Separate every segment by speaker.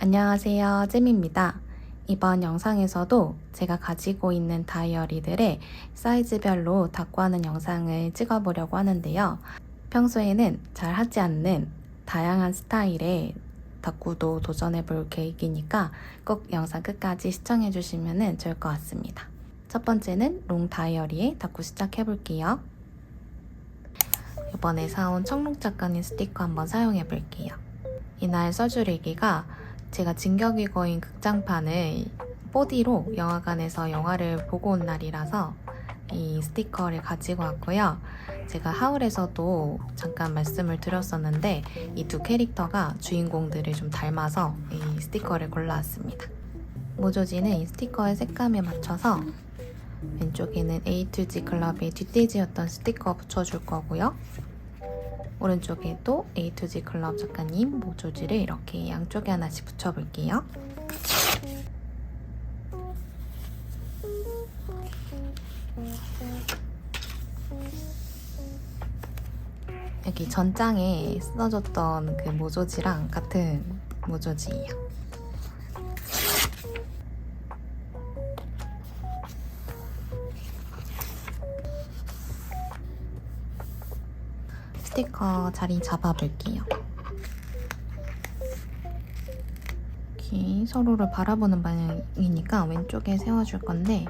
Speaker 1: 안녕하세요, 잼입니다. 이번 영상에서도 제가 가지고 있는 다이어리들의 사이즈별로 닦고하는 영상을 찍어보려고 하는데요. 평소에는 잘 하지 않는 다양한 스타일의 닦구도 도전해볼 계획이니까 꼭 영상 끝까지 시청해주시면 좋을 것 같습니다. 첫 번째는 롱 다이어리의 닦구 시작해볼게요. 이번에 사온 청록 작가님 스티커 한번 사용해볼게요. 이날 써주리기가 제가 진격의 거인 극장판을 4D로 영화관에서 영화를 보고 온 날이라서 이 스티커를 가지고 왔고요. 제가 하울에서도 잠깐 말씀을 드렸었는데 이 두 캐릭터가 주인공들을 좀 닮아서 이 스티커를 골라왔습니다. 모조지는 이 스티커의 색감에 맞춰서 왼쪽에는 A2G 클럽의 뒷돼지였던 스티커 붙여줄 거고요. 오른쪽에도 A2G 클럽 작가님 모조지를 이렇게 양쪽에 하나씩 붙여볼게요. 여기 전장에 쓰어졌던 그 모조지랑 같은 모조지예요. 스티커 자리 잡아볼게요. 이렇게 서로를 바라보는 방향이니까 왼쪽에 세워줄 건데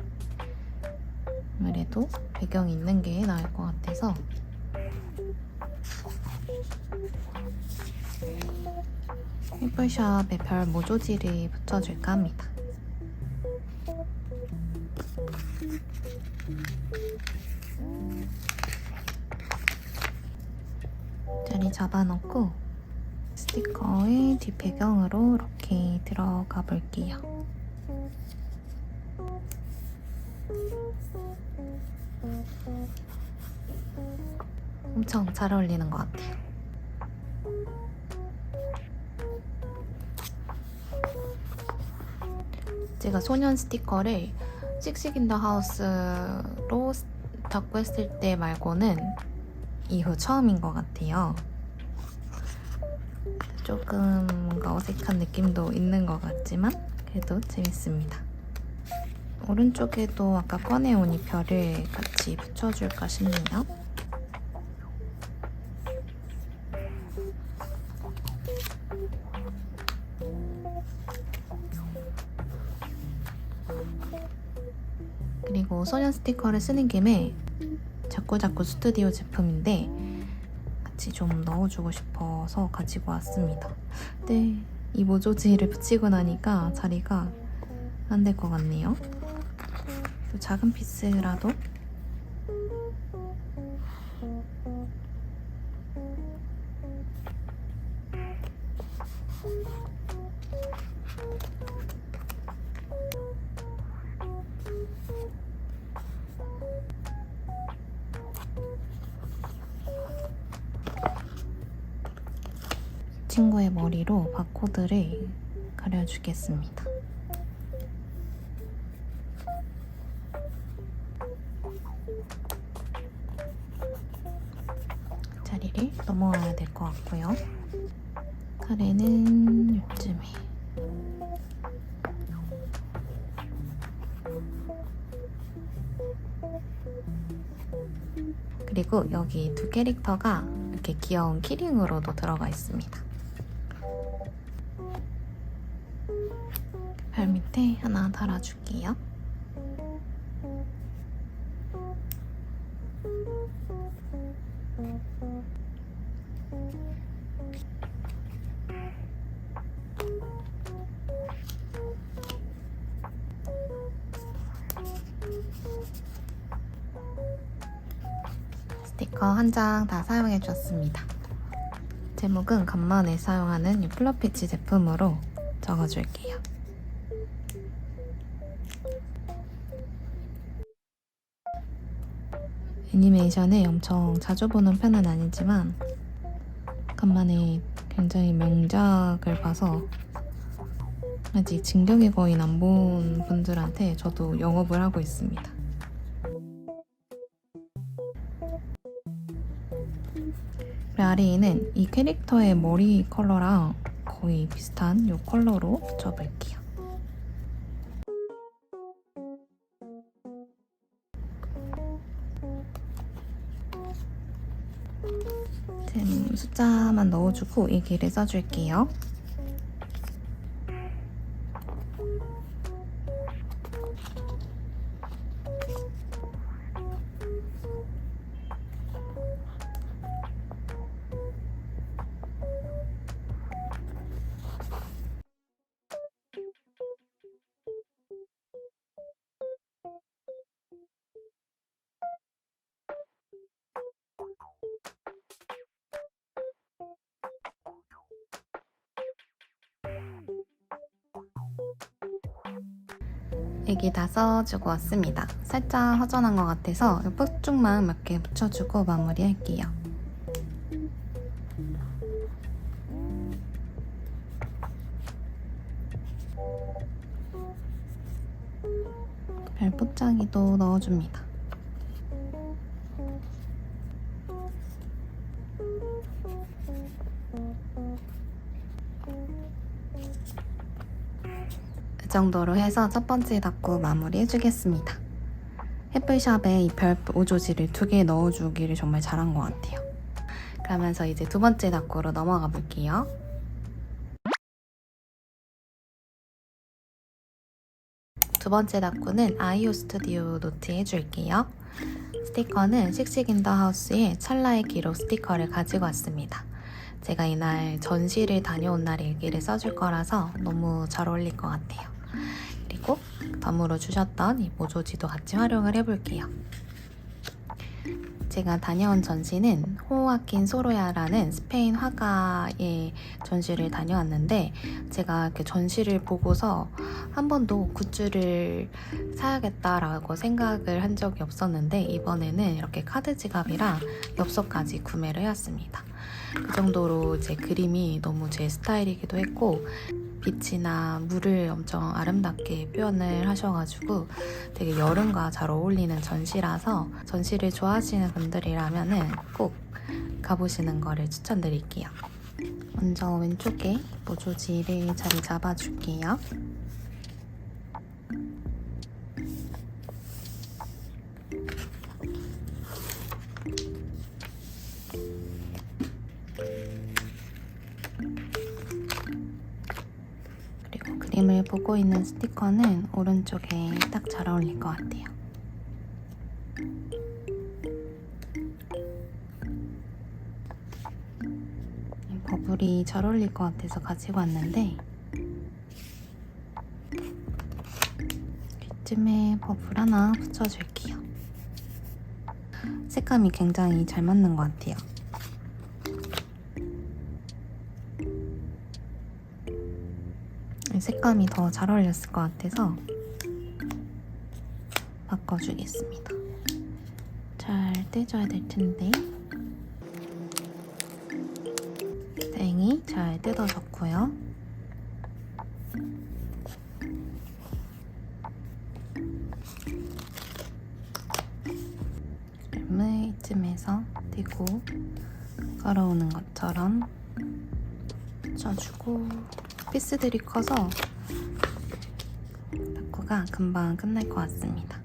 Speaker 1: 아무래도 배경이 있는 게 나을 것 같아서 휘블샵의 별 모조지를 붙여줄까 합니다. 자리 잡아놓고 스티커의 뒷배경으로 이렇게 들어가 볼게요. 엄청 잘 어울리는 것 같아요. 제가 소년 스티커를 씩씩 인 더 하우스로 닦고 했을 때 말고는 이후 처음인 것 같아요. 조금 뭔가 어색한 느낌도 있는 것 같지만 그래도 재밌습니다. 오른쪽에도 아까 꺼내온 이 별을 같이 붙여줄까 싶네요. 그리고 소년 스티커를 쓰는 김에 자꾸자꾸 스튜디오 제품인데 같이 좀 넣어주고 싶어서 가지고 왔습니다. 근데 이 모조지를 붙이고 나니까 자리가 안 될 것 같네요. 작은 피스라도 친구의 머리로 바코드를 그려주겠습니다. 자리를 넘어와야 될 것 같고요. 카레는 요즘에 그리고 여기 두 캐릭터가 이렇게 귀여운 키링으로도 들어가 있습니다. 별 밑에 하나 달아줄게요. 스티커 한 장 다 사용해 주었습니다. 제목은 간만에 사용하는 이 플러피치 제품으로 적어줄게요. 애니메이션을 엄청 자주 보는 편은 아니지만 간만에 굉장히 명작을 봐서 아직 진격의 거인 안 본 분들한테 저도 영업을 하고 있습니다. 그리고 아래에는 이 캐릭터의 머리 컬러랑 거의 비슷한 이 컬러로 붙여볼게요. 지금 숫자만 넣어주고 이 길을 써줄게요. 여기 다 써주고 왔습니다. 살짝 허전한 것 같아서 폭죽만 몇 개 붙여주고 마무리할게요. 별포짜기도 넣어줍니다. 이 정도로 해서 첫 번째 닫고 마무리 해주겠습니다. 해플샵에 이 별 오조지를 2개 넣어주기를 정말 잘한 것 같아요. 그러면서 이제 두 번째 닫고로 넘어가 볼게요. 두 번째 닫고는 아이오 스튜디오 노트 해줄게요. 스티커는 씩씩 인더 하우스의 찰나의 기록 스티커를 가지고 왔습니다. 제가 이날 전시를 다녀온 날 일기를 써줄 거라서 너무 잘 어울릴 것 같아요. 그리고 덤으로 주셨던 이 모조지도 같이 활용을 해볼게요. 제가 다녀온 전시는 호아킨 소로야라는 스페인 화가의 전시를 다녀왔는데 제가 이렇게 전시를 보고서 한 번도 굿즈를 사야겠다라고 생각을 한 적이 없었는데 이번에는 이렇게 카드 지갑이랑 엽서까지 구매를 해왔습니다. 그 정도로 이제 그림이 너무 제 스타일이기도 했고 빛이나 물을 엄청 아름답게 표현을 하셔가지고 되게 여름과 잘 어울리는 전시라서 전시를 좋아하시는 분들이라면 꼭 가보시는 거를 추천드릴게요. 먼저 왼쪽에 모조지를 자리 잡아줄게요. 그림을 보고 있는 스티커는 오른쪽에 딱 잘 어울릴 것 같아요. 버블이 잘 어울릴 것 같아서 가지고 왔는데 이쯤에 버블 하나 붙여줄게요. 색감이 굉장히 잘 맞는 것 같아요. 색감이 더 잘 어울렸을 것 같아서 바꿔주겠습니다. 잘 떼줘야 될 텐데 다행히 잘 뜯어졌고요. 그림을 이쯤에서 떼고 걸어오는 것처럼 붙여주고 피스들이 커서 닫고가 금방 끝날 것 같습니다.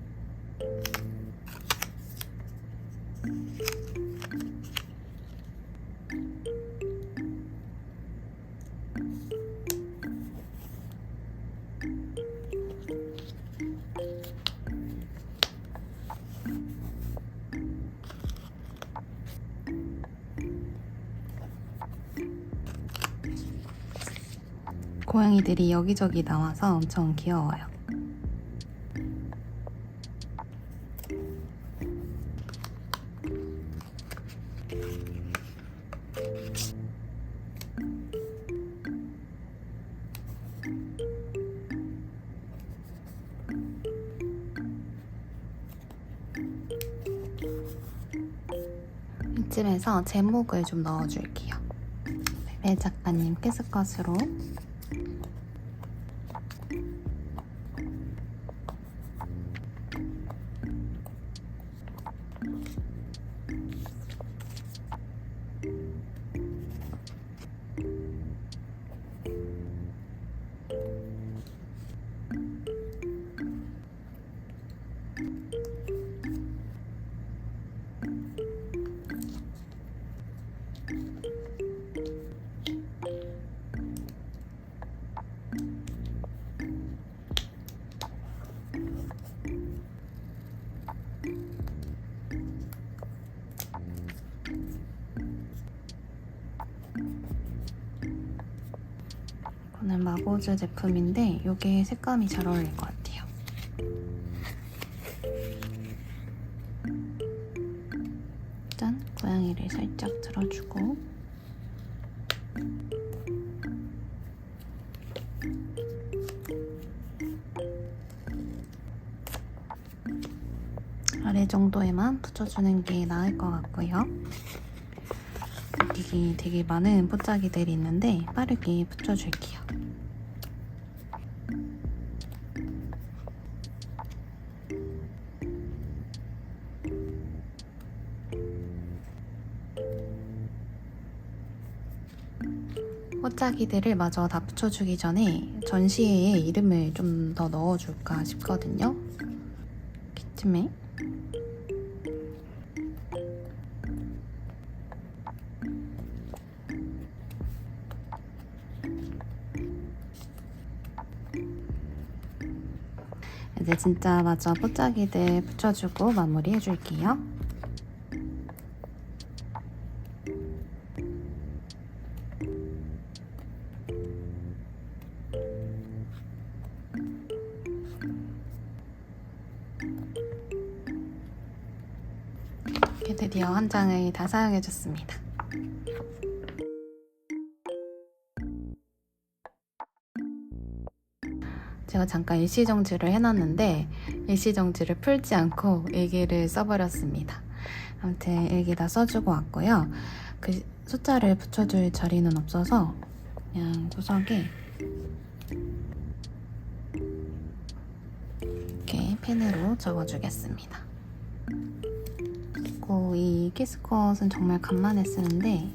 Speaker 1: 고양이들이 여기저기 나와서 엄청 귀여워요. 이쯤에서 제목을 좀 넣어줄게요. 베베 작가님 캐스컷으로 이거는 마고즈 제품인데 이게 색감이 잘 어울릴 것 같아요. 일단 고양이를 살짝 들어주고 아래 정도에만 붙여주는 게 나을 것 같고요. 여기 되게 많은 pot자기들이 있는데 빠르게 붙여줄게요. pot자기들을 마저 다 붙여주기 전에 전시회에 이름을 좀 더 넣어줄까 싶거든요. 이쯤에 이제 진짜 마저 pot자기들 붙여주고 마무리 해줄게요. 이렇게 드디어 한 장을 다 사용해줬습니다. 제가 잠깐 일시정지를 해놨는데 일시정지를 풀지 않고 일기를 써버렸습니다. 아무튼 일기 다 써주고 왔고요. 그 숫자를 붙여줄 자리는 없어서 그냥 구석에 이렇게 펜으로 적어주겠습니다. 그리고 이 키스컷은 정말 간만에 쓰는데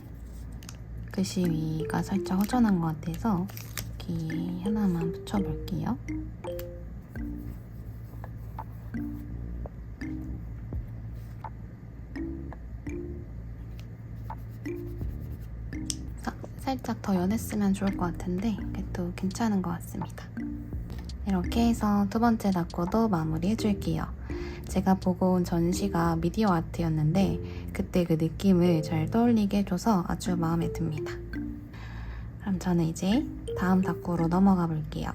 Speaker 1: 글씨 위가 살짝 허전한 것 같아서 여기 하나만 붙여볼게요. 살짝 더 연했으면 좋을 것 같은데 그래도 괜찮은 것 같습니다. 이렇게 해서 두 번째 닦고도 마무리 해줄게요. 제가 보고 온 전시가 미디어 아트였는데 그때 그 느낌을 잘 떠올리게 해줘서 아주 마음에 듭니다. 그럼 저는 이제 다음 닦고로 넘어가 볼게요.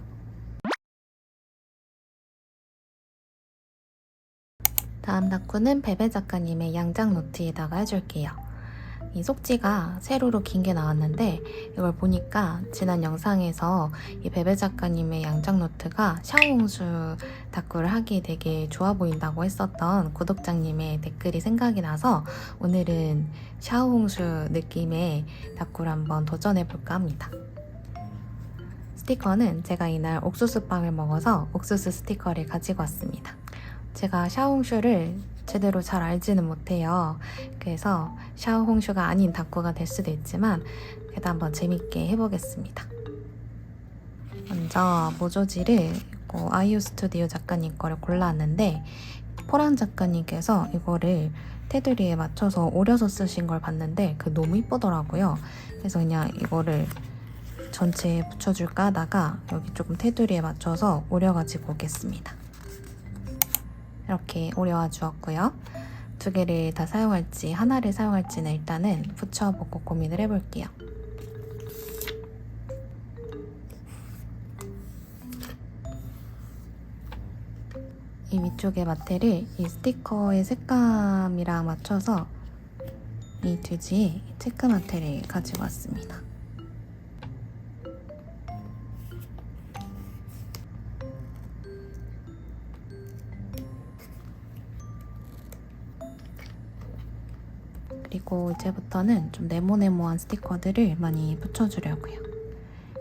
Speaker 1: 다음 닦고는 베베 작가님의 양장 노트에다가 해줄게요. 이 속지가 세로로 긴 게 나왔는데 이걸 보니까 지난 영상에서 이 베베 작가님의 양장 노트가 샤오홍슈 닦구를 하기 되게 좋아 보인다고 했었던 구독자님의 댓글이 생각이 나서 오늘은 샤오홍슈 느낌의 닦구를 한번 도전해볼까 합니다. 스티커는 제가 이날 옥수수빵을 먹어서 옥수수 스티커를 가지고 왔습니다. 제가 샤오홍슈를 제대로 잘 알지는 못해요. 그래서 샤오홍슈가 아닌 닦구가 될 수도 있지만 그래도 한번 재밌게 해보겠습니다. 먼저 모조지를 아이유 스튜디오 작가님 거를 골라왔는데 포란 작가님께서 이거를 테두리에 맞춰서 오려서 쓰신 걸 봤는데 너무 이쁘더라고요. 그래서 그냥 이거를 전체에 붙여줄까 하다가 여기 조금 테두리에 맞춰서 오려가지고 오겠습니다. 이렇게 오려와 주었고요. 두 개를 다 사용할지 하나를 사용할지는 일단은 붙여보고 고민을 해볼게요. 이 위쪽의 마테를 이 스티커의 색감이랑 맞춰서 이 뒤지에 체크 마테를 가지고 왔습니다. 그리고 이제부터는 좀 네모네모한 스티커들을 많이 붙여주려고요.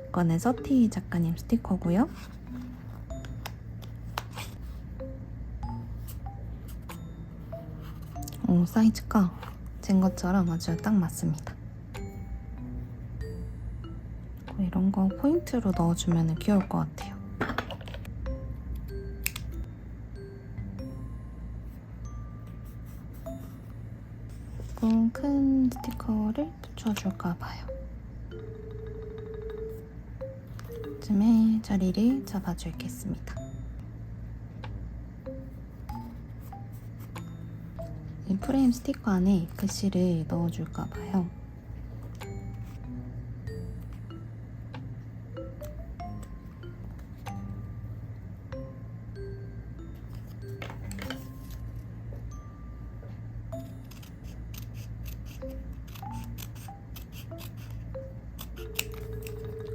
Speaker 1: 이거는 서티 작가님 스티커고요. 사이즈가 제 것처럼 아주 딱 맞습니다. 이런 거 포인트로 넣어주면 귀여울 것 같아요. 조금 큰 스티커를 붙여줄까 봐요. 쯤에 자리를 잡아주겠습니다. 이 프레임 스티커 안에 글씨를 넣어줄까 봐요.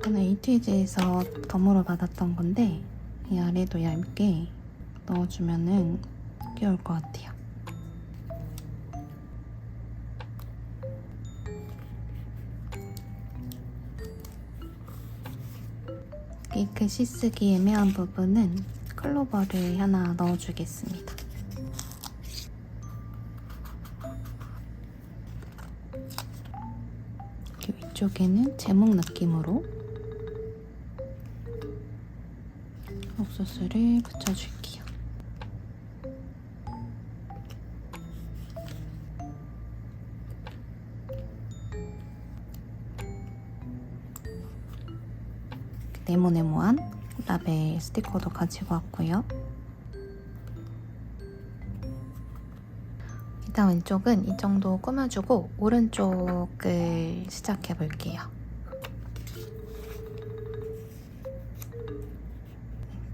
Speaker 1: 이거는 에이티즈에서 덤으로 받았던 건데 이 아래도 얇게 넣어주면은 귀여울 것 같아요. 케이크 씻쓰기 애매한 부분은 클로버를 하나 넣어주겠습니다. 위쪽에는 제목 느낌으로 옥수수를 붙여줄게요. 네모네모한 라벨 스티커도 가지고 왔고요. 일단 왼쪽은 이 정도 꾸며주고 오른쪽을 시작해볼게요.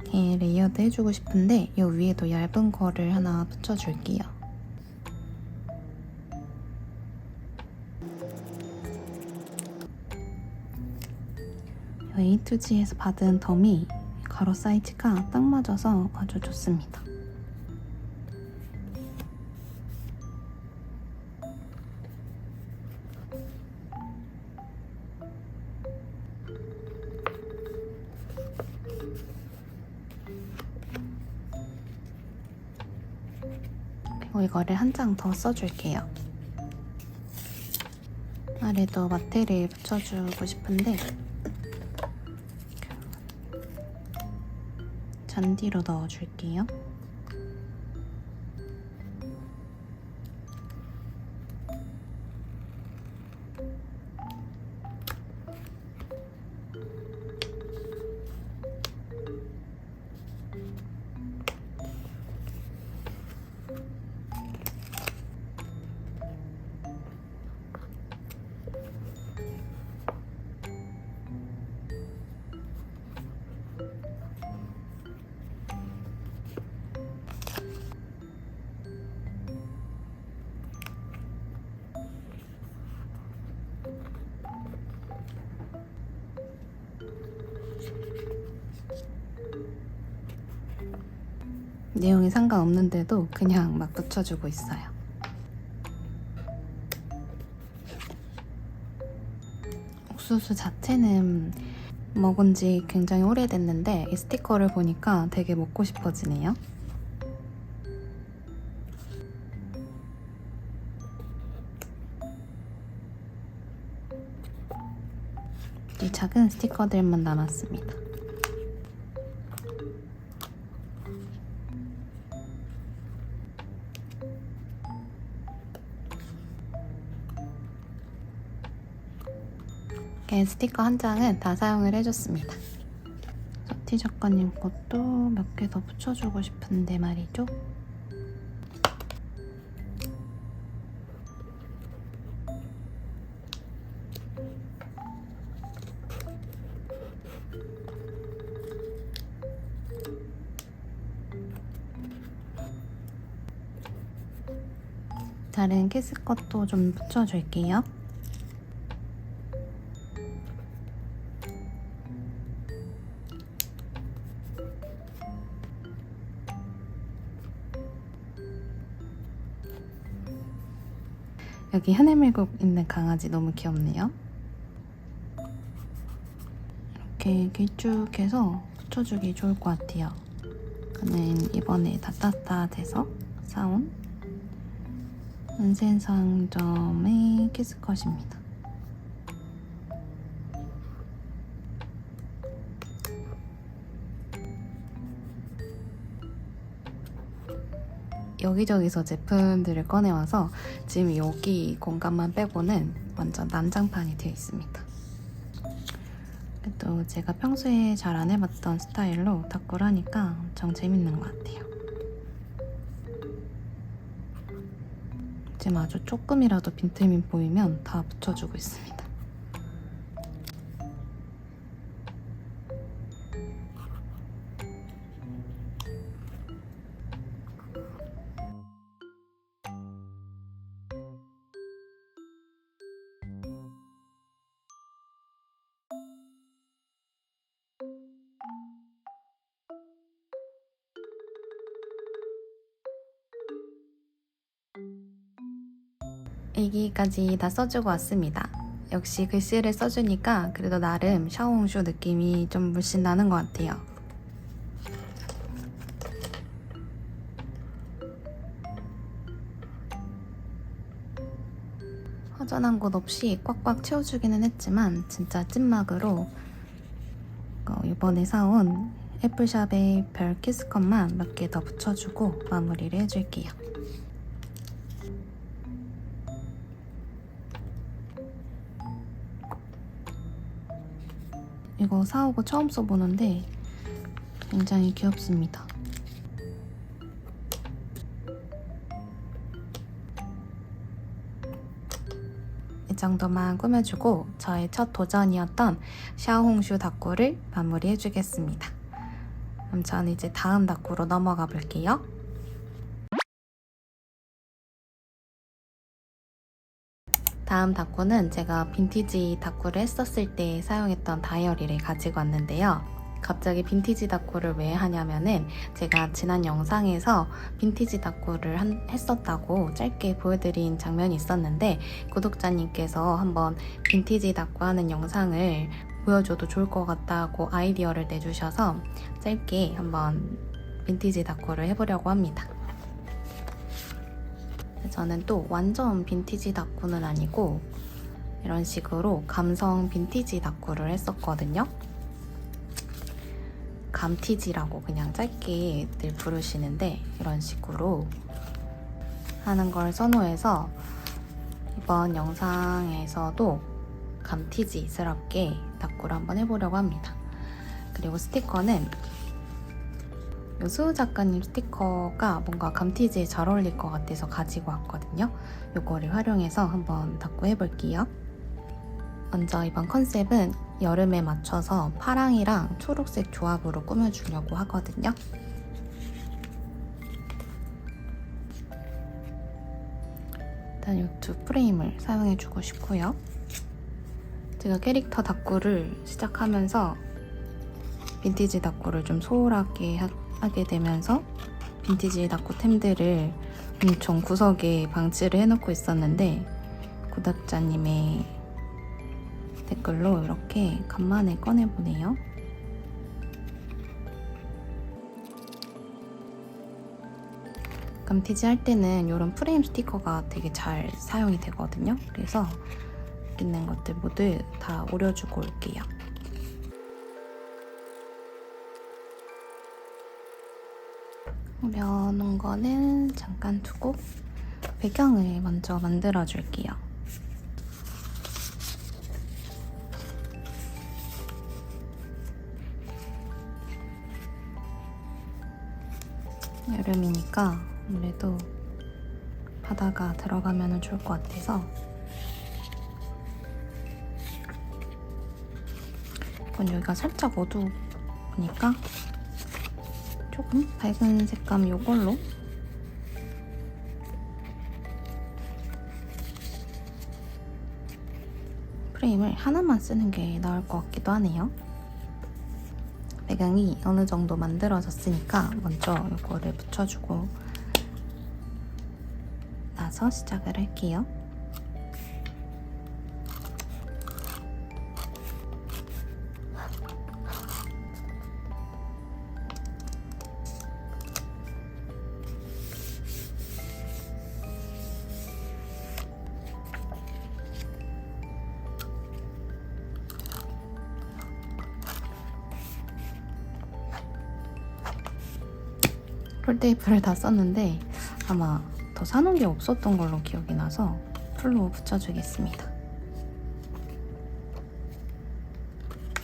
Speaker 1: 이렇게 레이어드 해주고 싶은데 이 위에도 얇은 거를 하나 붙여줄게요. A2G에서 받은 덤이 가로 사이즈가 딱 맞아서 아주 좋습니다. 그리고 이거를 한 장 더 써줄게요. 아래도 마테를 붙여주고 싶은데 잔디로 넣어줄게요. 내용이 상관없는데도 그냥 막 붙여주고 있어요. 옥수수 자체는 먹은 지 굉장히 오래됐는데 이 스티커를 보니까 되게 먹고 싶어지네요. 이 작은 스티커들만 남았습니다. 이렇게 스티커 한 장은 다 사용을 해줬습니다. 서티 작가님 것도 몇 개 더 붙여주고 싶은데 말이죠. 다른 키스 것도 좀 붙여줄게요. 여기 하늘밀국 있는 강아지 너무 귀엽네요. 이렇게 길쭉해서 붙여주기 좋을 것 같아요. 저는 이번에 다따따돼서 사온 은센상점의 키스컷입니다. 여기저기서 제품들을 꺼내와서 지금 여기 공간만 빼고는 완전 난장판이 되어 있습니다. 또 제가 평소에 잘 안 해봤던 스타일로 닦고를 하니까 엄청 재밌는 것 같아요. 지금 아주 조금이라도 빈틈이 보이면 다 붙여주고 있습니다. 일기까지 다 써주고 왔습니다. 역시 글씨를 써주니까 그래도 나름 샤오홍슈 느낌이 좀 물씬 나는 것 같아요. 허전한 곳 없이 꽉꽉 채워주기는 했지만 진짜 찐막으로 이번에 사온 애플샵의 별 키스컷만 몇 개 더 붙여주고 마무리를 해줄게요. 이거 사오고 처음 써보는데 굉장히 귀엽습니다. 이 정도만 꾸며주고 저의 첫 도전이었던 샤오홍슈 닦고를 마무리해주겠습니다. 그럼 저는 이제 다음 닦고로 넘어가 볼게요. 다음 닦고는 제가 빈티지 닦고를 했었을 때 사용했던 다이어리를 가지고 왔는데요. 갑자기 빈티지 닦고를 왜 하냐면은 제가 지난 영상에서 빈티지 닦고를 했었다고 짧게 보여드린 장면이 있었는데 구독자님께서 한번 빈티지 닦고 하는 영상을 보여줘도 좋을 것 같다고 아이디어를 내주셔서 짧게 한번 빈티지 닦고를 해보려고 합니다. 저는 또 완전 빈티지 닦고는 아니고 이런 식으로 감성 빈티지 닦고를 했었거든요. 감티지라고 그냥 짧게 늘 부르시는데 이런 식으로 하는 걸 선호해서 이번 영상에서도 감티지스럽게 닦고를 한번 해보려고 합니다. 그리고 스티커는 수우 작가님 스티커가 뭔가 감티지에 잘 어울릴 것 같아서 가지고 왔거든요. 이거를 활용해서 한번 닦고 해볼게요. 먼저 이번 컨셉은 여름에 맞춰서 파랑이랑 초록색 조합으로 꾸며주려고 하거든요. 일단 이 두 프레임을 사용해주고 싶고요. 제가 캐릭터 닦고를 시작하면서 빈티지 닦고를 좀 소홀하게 하게 되면서 빈티지 닦고 템들을 엄청 구석에 방치를 해놓고 있었는데 구독자님의 댓글로 이렇게 간만에 꺼내보네요. 감티지 할 때는 이런 프레임 스티커가 되게 잘 사용이 되거든요. 그래서 여기 있는 것들 모두 다 오려주고 올게요. 오려놓은 거는 잠깐 두고 배경을 먼저 만들어줄게요. 여름이니까 아무래도 바다가 들어가면 좋을 것 같아서 이건 여기가 살짝 어두우니까 조금 밝은 색감 이걸로 프레임을 하나만 쓰는 게 나을 것 같기도 하네요. 배경이 어느 정도 만들어졌으니까 먼저 이거를 붙여주고 나서 시작을 할게요. 폴테이프를 다 썼는데 아마 더 사놓은 게 없었던 걸로 기억이 나서 풀로 붙여주겠습니다.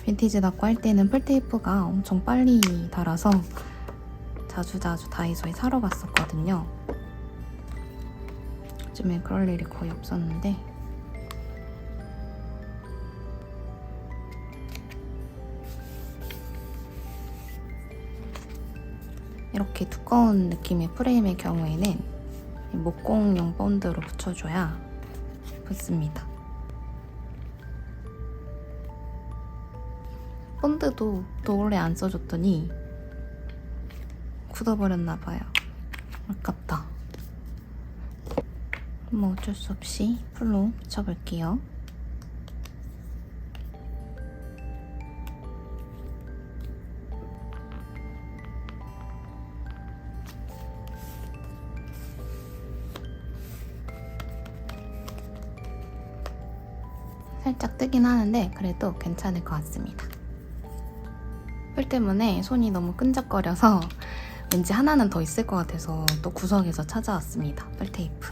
Speaker 1: 빈티지 닦고 할 때는 폴테이프가 엄청 빨리 닳아서 자주자주 다이소에 사러 갔었거든요. 요즘에 그럴 일이 거의 없었는데 이렇게 두꺼운 느낌의 프레임의 경우에는 목공용 본드로 붙여줘야 붙습니다. 본드도 또 오래 안 써줬더니 굳어버렸나봐요. 아깝다. 뭐 어쩔 수 없이 풀로 붙여볼게요. 살짝 뜨긴 하는데 그래도 괜찮을 것 같습니다. 뿔 때문에 손이 너무 끈적거려서 왠지 하나는 더 있을 것 같아서 또 구석에서 찾아왔습니다. 뿔 테이프.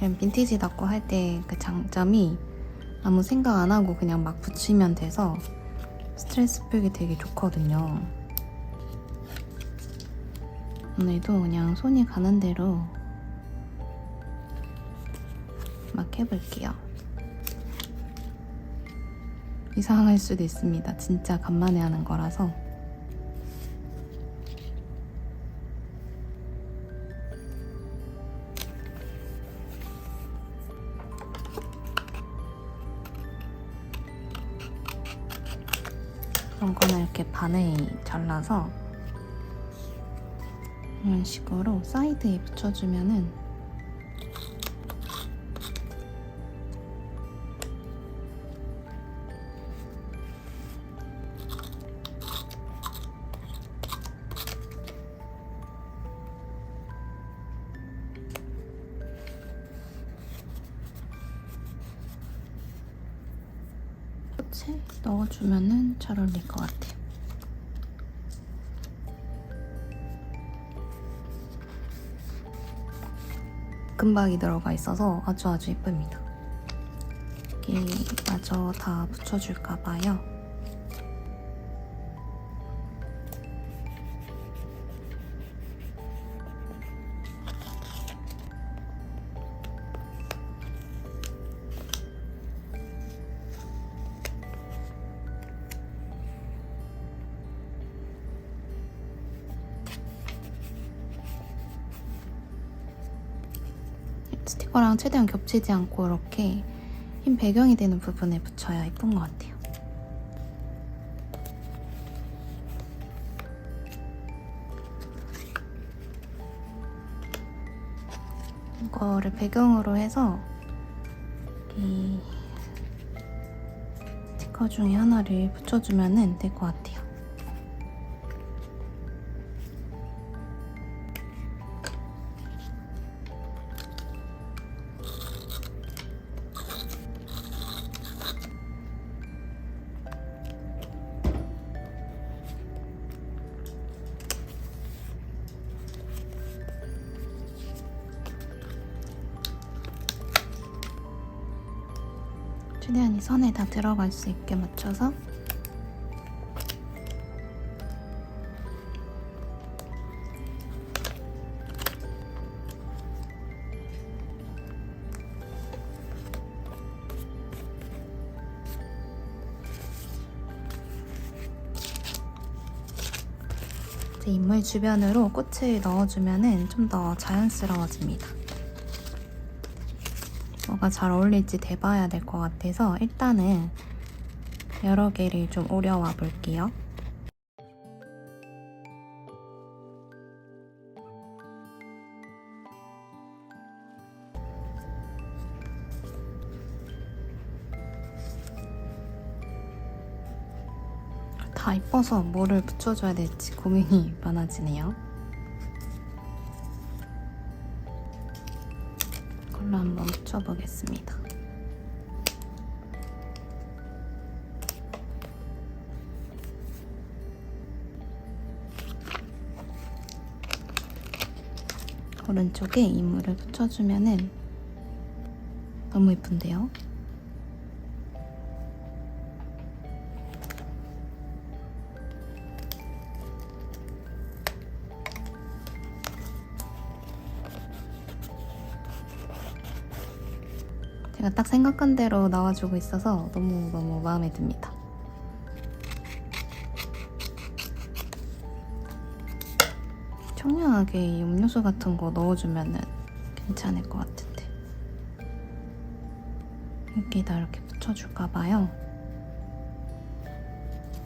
Speaker 1: 이런 빈티지 닦고 할 때 그 장점이 아무 생각 안 하고 그냥 막 붙이면 돼서 스트레스 풀기 되게 좋거든요. 오늘도 그냥 손이 가는 대로 막 해볼게요. 이상할 수도 있습니다. 진짜 간만에 하는 거라서. 그런 거는 이렇게 반을 잘라서 이런 식으로 사이드에 붙여주면은 꽃에 넣어주면은 잘 어울릴 것 같아요. 금박이 들어가 있어서 아주 예쁩니다. 여기 마저 다 붙여줄까봐요. 스티커랑 최대한 겹치지 않고 이렇게 흰 배경이 되는 부분에 붙여야 예쁜 것 같아요. 이거를 배경으로 해서 이 스티커 중에 하나를 붙여주면 될 것 같아요. 최대한 이 선에 다 들어갈 수 있게 맞춰서 이제 인물 주변으로 꽃을 넣어주면 좀 더 자연스러워집니다. 뭐가 잘 어울릴지 대봐야 될 것 같아서 일단은 여러 개를 좀 오려와 볼게요. 다 이뻐서 뭐를 붙여줘야 될지 고민이 많아지네요. 이걸로 한번 붙여보겠습니다. 오른쪽에 이물을 붙여주면은 너무 예쁜데요? 제가 딱 생각한 대로 나와주고 있어서 너무 마음에 듭니다. 청량하게 이 음료수 같은 거 넣어주면은 괜찮을 것 같은데. 여기다 이렇게 붙여줄까봐요.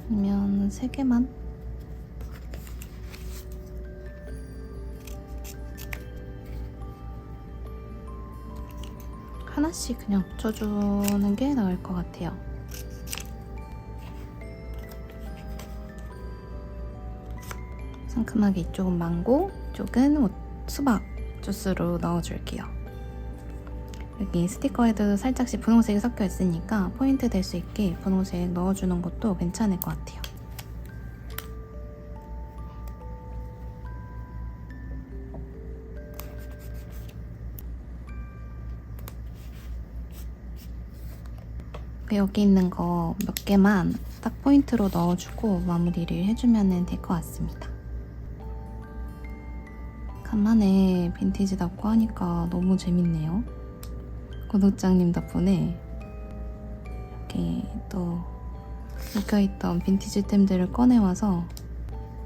Speaker 1: 아니면 3개만? 하나씩 그냥 붙여주는 게 나을 것 같아요. 상큼하게 이쪽은 망고, 이쪽은 수박 주스로 넣어줄게요. 여기 스티커에도 살짝씩 분홍색이 섞여 있으니까 포인트 될 수 있게 분홍색 넣어주는 것도 괜찮을 것 같아요. 여기 있는 거 몇 개만 딱 포인트로 넣어주고 마무리를 해주면 될 것 같습니다. 간만에 빈티지 닦고 하니까 너무 재밌네요. 구독자님 덕분에 이렇게 또 묵혀있던 빈티지템들을 꺼내와서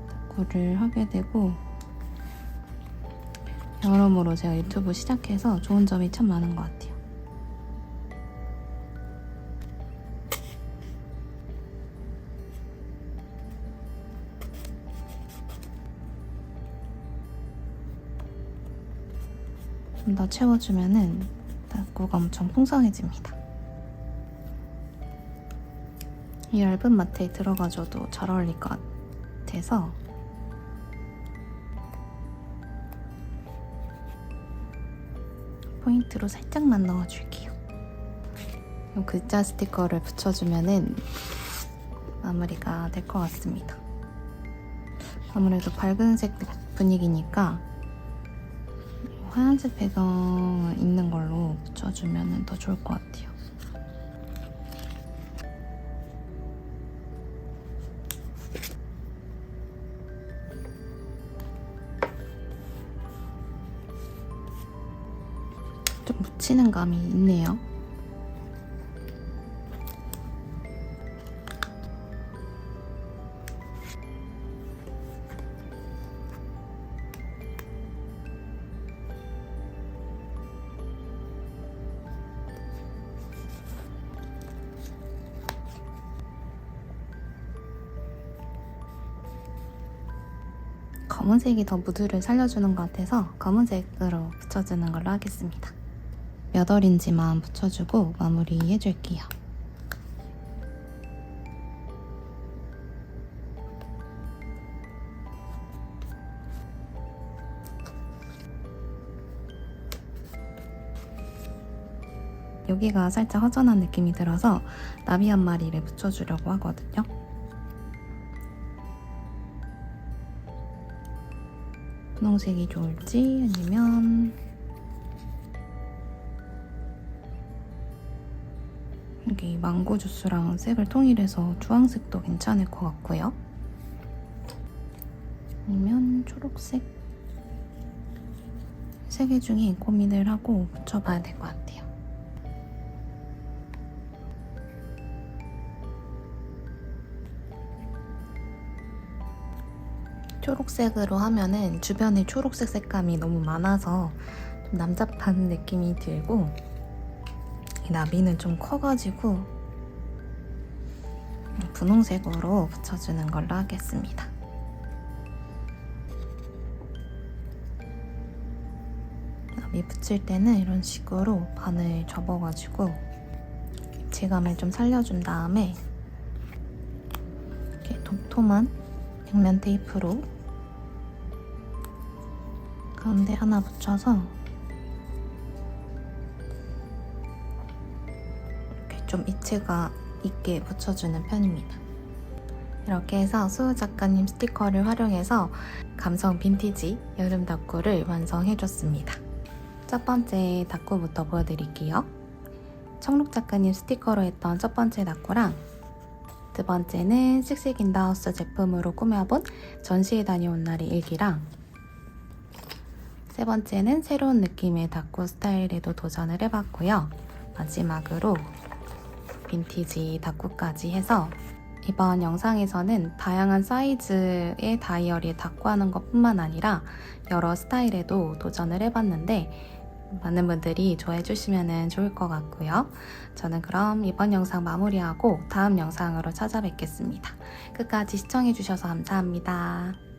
Speaker 1: 닦고를 하게 되고, 여러모로 제가 유튜브 시작해서 좋은 점이 참 많은 것 같아요. 좀 더 채워주면은 닦고가 엄청 풍성해집니다. 이 얇은 마트에 들어가줘도 잘 어울릴 것 같아서 포인트로 살짝만 넣어줄게요. 글자 스티커를 붙여주면은 마무리가 될 것 같습니다. 아무래도 밝은색 분위기니까 하얀색 배경 있는 걸로 붙여주면 더 좋을 것 같아요. 좀 묻히는 감이 있네요. 검은색이 더 무드를 살려주는 것 같아서 검은색으로 붙여주는 걸로 하겠습니다. 몇 월인지만 붙여주고 마무리 해줄게요. 여기가 살짝 허전한 느낌이 들어서 나비 한 마리를 붙여주려고 하거든요. 분홍색이 좋을지 아니면 여기 망고 주스랑 색을 통일해서 주황색도 괜찮을 것 같고요. 아니면 초록색, 3개 중에 고민을 하고 붙여봐야 될 것 같아요. 초록색으로 하면은 주변에 초록색 색감이 너무 많아서 좀 남잡한 느낌이 들고, 이 나비는 좀 커가지고 분홍색으로 붙여주는 걸로 하겠습니다. 나비 붙일 때는 이런 식으로 반을 접어가지고 입체감을 좀 살려준 다음에 이렇게 톡톡한 양면 테이프로 가운데 하나 붙여서 이렇게 좀 입체가 있게 붙여주는 편입니다. 이렇게 해서 수우 작가님 스티커를 활용해서 감성 빈티지 여름 닦고를 완성해줬습니다. 첫 번째 닦고부터 보여드릴게요. 청록 작가님 스티커로 했던 첫 번째 닦고랑, 두 번째는 씩씩 인더하우스 제품으로 꾸며본 전시회 다녀온 날의 일기랑, 세 번째는 새로운 느낌의 닦고 스타일에도 도전을 해봤고요. 마지막으로 빈티지 닦고까지 해서 이번 영상에서는 다양한 사이즈의 다이어리에 다꾸하는 것뿐만 아니라 여러 스타일에도 도전을 해봤는데 많은 분들이 좋아해 주시면 좋을 것 같고요. 저는 그럼 이번 영상 마무리하고 다음 영상으로 찾아뵙겠습니다. 끝까지 시청해 주셔서 감사합니다.